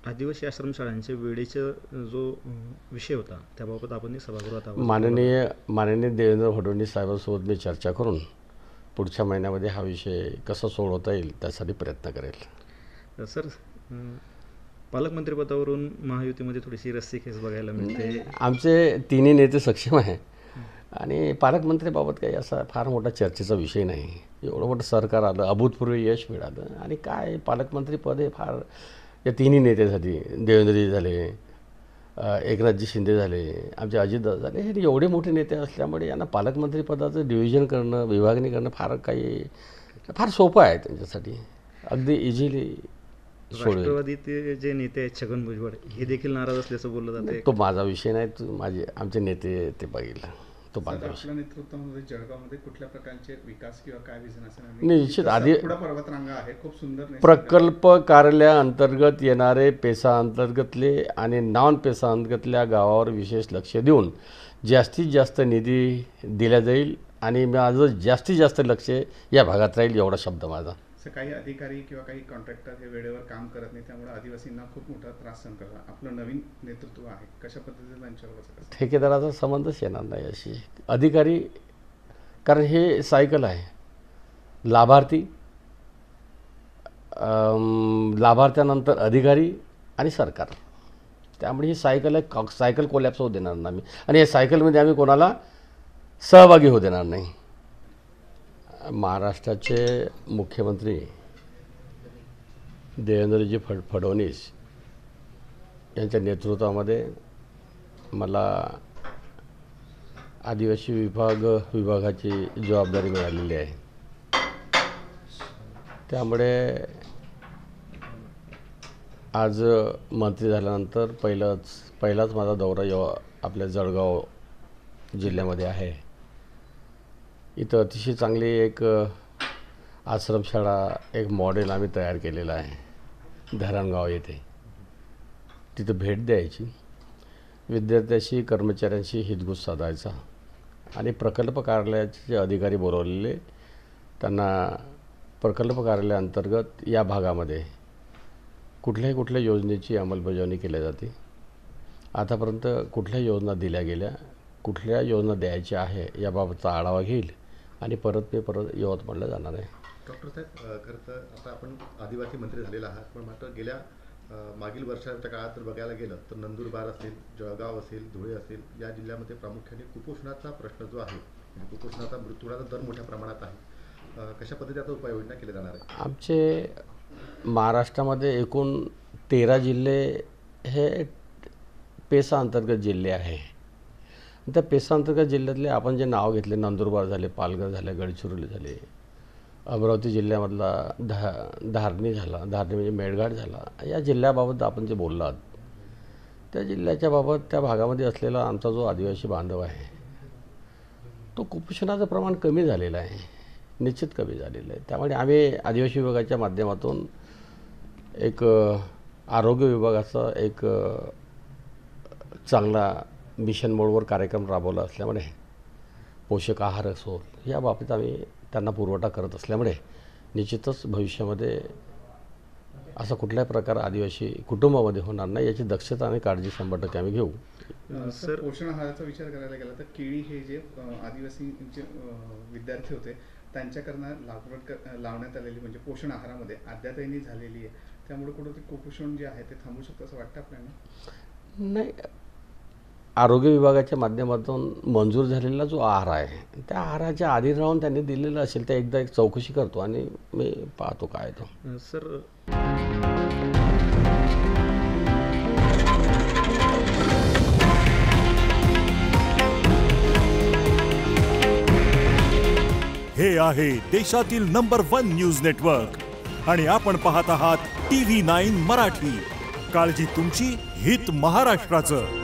आदिवासी आश्रमशाळांच्या वेळेचा जो विषय होता त्याबाबत आपण सभागृहात माननीय देवेंद्र फडणवीस साहेबांसोबत मी चर्चा करून पुढच्या महिन्यामध्ये हा विषय कसा सोडवता येईल त्यासाठी प्रयत्न करेल. सर, पालकमंत्रीपदावरून महायुतीमध्ये थोडीशी रस्सीखेच बघायला मिळते. आमचे तिन्ही नेते सक्षम आहे आणि पालकमंत्रीबाबत काही असा फार मोठा चर्चेचा विषय नाही. एवढं मोठं सरकार आलं, अभूतपूर्व यश मिळालं आणि काय पालकमंत्रीपद हे फार या तिन्ही नेत्यासाठी देवेंद्रजी झाले, एकनाथजी शिंदे झाले, आमचे अजितदादा झाले, हे एवढे मोठे नेते असल्यामुळे यांना पालकमंत्रीपदाचं डिव्हिजन करणं, विभागणी करणं फार सोपं आहे त्यांच्यासाठी. अगदी इझिली राष्ट्रवादीचे जे नेते आहेत छगन भुजबळ हे देखील नाराज असल्याचं बोललं जाते. तो माझा विषय नाही, आमचे नेते ते बघिल. तो आपल्या नेतृत्वामध्ये जळगावमध्ये कुठल्या प्रकारचे विकास किंवा काय विजन असेल? निश्चित आधी पर्वतरांगा आहे, खूप सुंदर प्रकल्प कार्यालयाअंतर्गत येणारे पेसा अंतर्गतले आणि नॉन पेसा अंतर्गतल्या गावावर विशेष लक्ष देऊन जास्तीत जास्त निधी दिला जाईल आणि माझं जास्तीत जास्त लक्ष या भागात राहील एवढा शब्द माझा. काही अधिकारी किंवा काही कॉन्ट्रॅक्टर हे वेळेवर काम करत नाही, त्यामुळे आदिवासींना खूप मोठा त्रास सहन करतात. आपलं नवीन नेतृत्व आहे, कशा पद्धतीने त्यांच्यावर ठेकेदाराचा संबंधच येणार नाही अशी अधिकारी, कारण हे सायकल आहे. लाभार्थ्यानंतर अधिकारी आणि सरकार, त्यामुळे ही सायकल आहे. सायकल कोलॅप्स होऊ देणार नाही आम्ही आणि या सायकलमध्ये आम्ही कोणाला सहभागी होऊ देणार नाही. महाराष्ट्राचे मुख्यमंत्री देवेंद्रजी फडणवीस यांच्या नेतृत्वामध्ये मला आदिवासी विभागाची जबाबदारी मिळालेली आहे. त्यामुळे आज मंत्री झाल्यानंतर पहिलाच माझा दौरा आपल्या जळगाव जिल्ह्यामध्ये आहे. इथं अतिशय चांगली एक आश्रमशाळा, एक मॉडेल आम्ही तयार केलेलं आहे धरणगाव येथे. तिथं भेट द्यायची, विद्यार्थ्याशी कर्मचाऱ्यांशी हितगुज साधायचा आणि प्रकल्प कार्यालयाचे जे अधिकारी बोलवलेले त्यांना प्रकल्प कार्यालयाअंतर्गत या भागामध्ये कुठल्या योजनेची अंमलबजावणी केली जाते, आतापर्यंत कुठल्या योजना दिल्या गेल्या, कुठल्या योजना द्यायच्या आहे याबाबतचा आढावा घेईल आणि परत यवतमाळला जाणार आहे. डॉक्टर साहेब, खरं तर आता आपण आदिवासी मंत्री झालेला आहात, पण मात्र गेल्या मागील वर्षाच्या काळात जर बघायला गेलं तर नंदुरबार असेल, जळगाव असेल, धुळे असेल या जिल्ह्यामध्ये प्रामुख्याने कुपोषणाचा प्रश्न जो आहे, कुपोषणाचा मृत्यूचा दर मोठ्या प्रमाणात आहे. कशा पद्धतीने उपाययोजना केल्या जाणार आहे? आमचे महाराष्ट्रामध्ये एकूण 13 जिल्हे हे पेसा अंतर्गत जिल्हे आहे. त्या पेसा अंतर्गत जिल्ह्यातले आपण जे नाव घेतले, नंदुरबार झाले, पालघर झाले, गडचिरोली झाले, अमरावती जिल्ह्यामधला धारणी झाला, धारणी म्हणजे मेळघाट झाला, या जिल्ह्याबाबत आपण जे बोललात त्या जिल्ह्याच्या बाबत त्या भागामध्ये असलेला आमचा जो आदिवासी बांधव आहे तो कुपोषणाचं प्रमाण कमी झालेलं आहे, निश्चित कमी झालेलं आहे. त्यामुळे आम्ही आदिवासी विभागाच्या माध्यमातून एक आरोग्य विभागाचा एक चांगला मिशन मोडवर कार्यक्रम राबवला असल्यामुळे पोषक आहार असो या बाबतीत आम्ही त्यांना पुरवठा करत असल्यामुळे निश्चितच भविष्यामध्ये असा कुठल्याही प्रकार आदिवासी कुटुंबामध्ये होणार नाही याची दक्षता आणि काळजी 100% आम्ही घेऊ. सर, पोषण आहाराचा विचार करायला गेला तर केळी हे जे आदिवासींचे विद्यार्थी होते त्यांच्याकडनं लावण्यात आलेली म्हणजे पोषण आहारामध्ये अद्यातही झालेली आहे, त्यामुळे कुठं ते कुपोषण जे आहे ते थांबू शकतं असं वाटतं आपल्याला? नाही, आरोग्य विभागाच्या माध्यमातून मंजूर झालेला जो आहार आहे त्या आहाराच्या आधी राहून त्यांनी दिलेलं असेल तर एकदा एक चौकशी करतो आणि मी पाहतो काय तो. सर, हे आहे देशातील नंबर 1 न्यूज नेटवर्क आणि आपण पाहत आहात TV9 मराठी. काळजी तुमची, हित महाराष्ट्राचं.